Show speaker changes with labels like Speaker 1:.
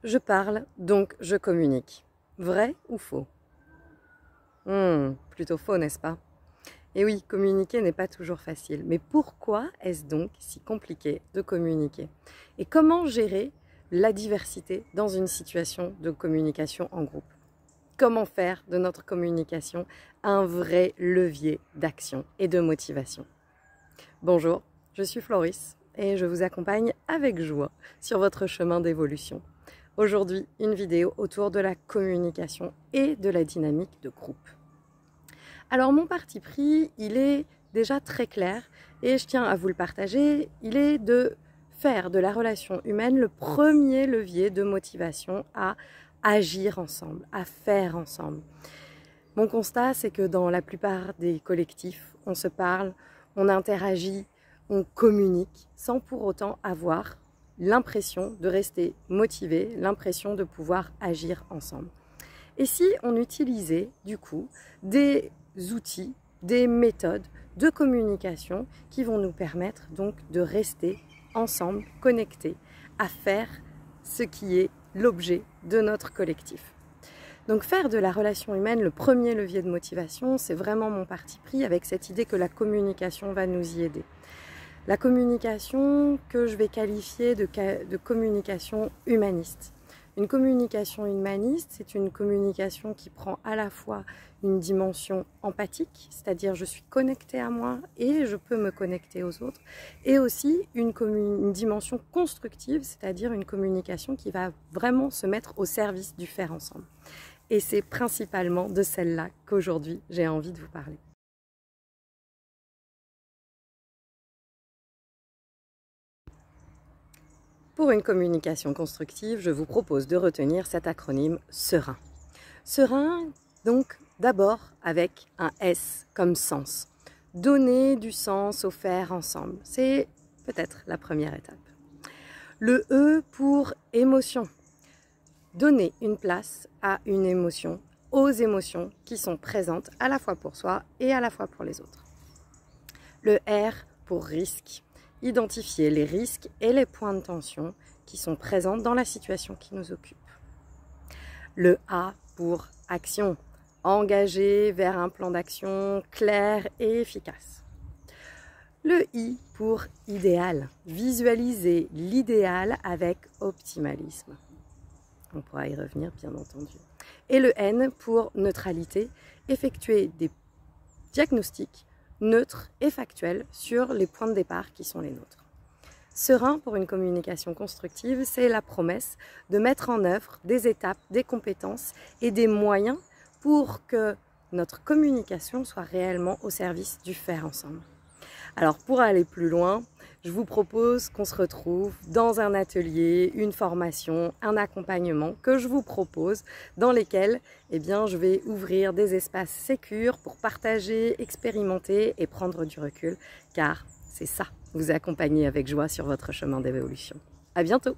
Speaker 1: Je parle, donc je communique. Vrai ou faux? Plutôt faux, n'est-ce pas? Et oui, communiquer n'est pas toujours facile. Mais pourquoi est-ce donc si compliqué de communiquer? Et comment gérer la diversité dans une situation de communication en groupe? Comment faire de notre communication un vrai levier d'action et de motivation? Bonjour, je suis Floris et je vous accompagne avec joie sur votre chemin d'évolution. Aujourd'hui, une vidéo autour de la communication et de la dynamique de groupe. Alors mon parti pris, il est déjà très clair et je tiens à vous le partager, il est de faire de la relation humaine le premier levier de motivation à agir ensemble, à faire ensemble. Mon constat, c'est que dans la plupart des collectifs, on se parle, on interagit, on communique sans pour autant avoir l'impression de rester motivé, l'impression de pouvoir agir ensemble. Et si on utilisait du coup des outils, des méthodes de communication qui vont nous permettre donc de rester ensemble, connectés, à faire ce qui est l'objet de notre collectif. Donc faire de la relation humaine le premier levier de motivation, c'est vraiment mon parti pris avec cette idée que la communication va nous y aider. La communication que je vais qualifier de communication humaniste. Une communication humaniste, c'est une communication qui prend à la fois une dimension empathique, c'est-à-dire je suis connectée à moi et je peux me connecter aux autres, et aussi une dimension constructive, c'est-à-dire une communication qui va vraiment se mettre au service du faire ensemble. Et c'est principalement de celle-là qu'aujourd'hui j'ai envie de vous parler. Pour une communication constructive, je vous propose de retenir cet acronyme SEREIN. SEREIN, donc d'abord avec un S comme sens. Donner du sens au faire ensemble, c'est peut-être la première étape. Le E pour émotion. Donner une place à une émotion, aux émotions qui sont présentes à la fois pour soi et à la fois pour les autres. Le R pour risque. Identifier les risques et les points de tension qui sont présents dans la situation qui nous occupe. Le A pour action. Engager vers un plan d'action clair et efficace. Le I pour idéal. Visualiser l'idéal avec optimalisme. On pourra y revenir bien entendu. Et le N pour neutralité. Effectuer des diagnostics neutre et factuel sur les points de départ qui sont les nôtres. Serein pour une communication constructive, c'est la promesse de mettre en œuvre des étapes, des compétences et des moyens pour que notre communication soit réellement au service du faire ensemble. Alors pour aller plus loin, je vous propose qu'on se retrouve dans un atelier, une formation, un accompagnement que je vous propose dans lesquels je vais ouvrir des espaces sécures pour partager, expérimenter et prendre du recul car c'est ça, vous accompagner avec joie sur votre chemin d'évolution. À bientôt!